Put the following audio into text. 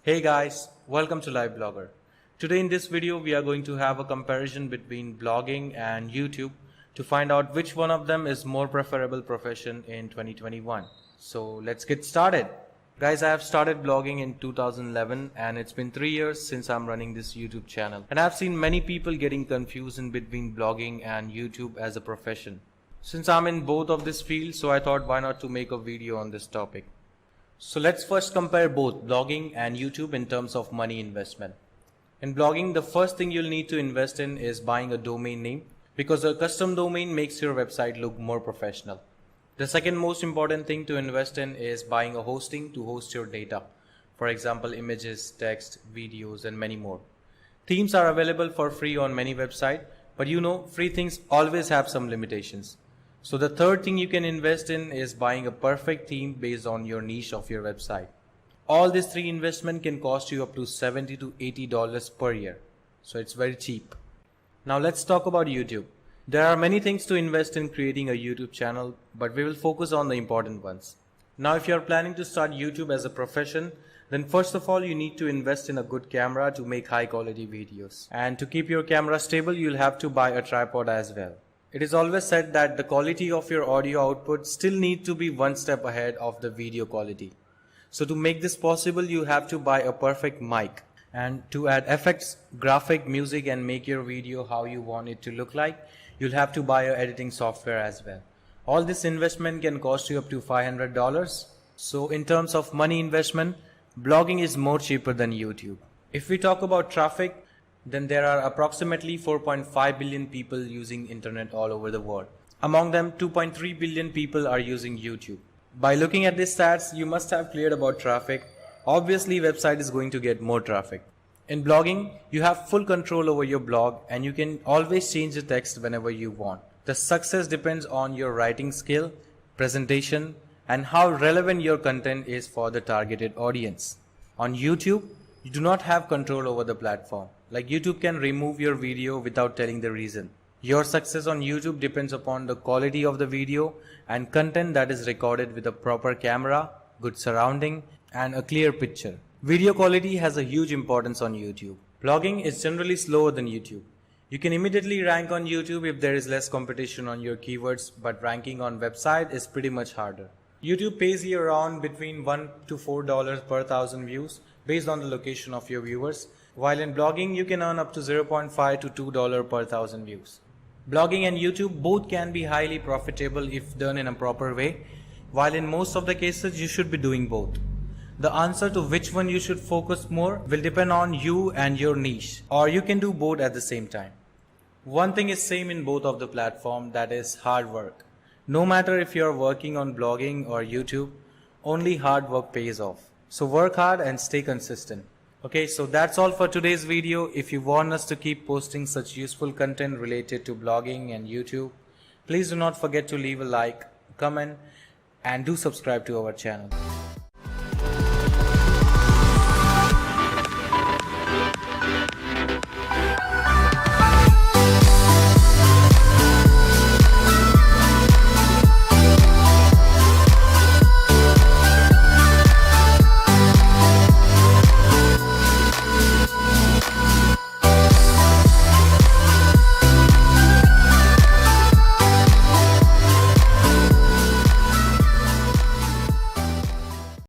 Hey guys, welcome to Live Blogger. Today in this video we are going to have a comparison between blogging and YouTube to find out which one of them is more preferable profession in 2021. So let's get started. Guys, I have started blogging in 2011 and it's been 3 years since I'm running this YouTube channel. And I've seen many people getting confused in between blogging and YouTube as a profession. Since I'm in both of this field, so I thought why not to make a video on this topic. So let's first compare both blogging and YouTube in terms of money investment. In blogging, the first thing you'll need to invest in is buying a domain name because a custom domain makes your website look more professional. The second most important thing to invest in is buying a hosting to host your data. For example, images, text, videos, and many more. Themes are available for free on many websites, but you know, free things always have some limitations. So the third thing you can invest in is buying a perfect theme based on your niche of your website. All these three investments can cost you up to $70 to $80 per year. So it's very cheap. Now let's talk about YouTube. There are many things to invest in creating a YouTube channel, but we will focus on the important ones. Now if you are planning to start YouTube as a profession, then first of all you need to invest in a good camera to make high quality videos. And to keep your camera stable, you'll have to buy a tripod as well. It is always said that the quality of your audio output still needs to be one step ahead of the video quality. So to make this possible, you have to buy a perfect mic. And to add effects, graphic, music and make your video how you want it to look like, you'll have to buy an editing software as well. All this investment can cost you up to $500. So in terms of money investment, blogging is more cheaper than YouTube. If we talk about traffic, then there are approximately 4.5 billion people using internet all over the world. Among them, 2.3 billion people are using YouTube. By looking at these stats, you must have cleared about traffic. Obviously, website is going to get more traffic. In blogging, you have full control over your blog and you can always change the text whenever you want. The success depends on your writing skill, presentation, and how relevant your content is for the targeted audience. On YouTube, you do not have control over the platform. Like YouTube can remove your video without telling the reason. Your success on YouTube depends upon the quality of the video and content that is recorded with a proper camera, good surrounding, and a clear picture. Video quality has a huge importance on YouTube. Blogging is generally slower than YouTube. You can immediately rank on YouTube if there is less competition on your keywords, but ranking on website is pretty much harder. YouTube pays you around between $1 to $4 per thousand views based on the location of your viewers, while in blogging you can earn up to $0.5 to $2 per thousand views. Blogging and YouTube both can be highly profitable if done in a proper way, while in most of the cases you should be doing both. The answer to which one you should focus more will depend on you and your niche, or you can do both at the same time. One thing is same in both of the platforms, that is hard work. No matter if you are working on blogging or YouTube, only hard work pays off. So work hard and stay consistent. Okay, so that's all for today's video. If you want us to keep posting such useful content related to blogging and YouTube, please do not forget to leave a like, comment, and do subscribe to our channel.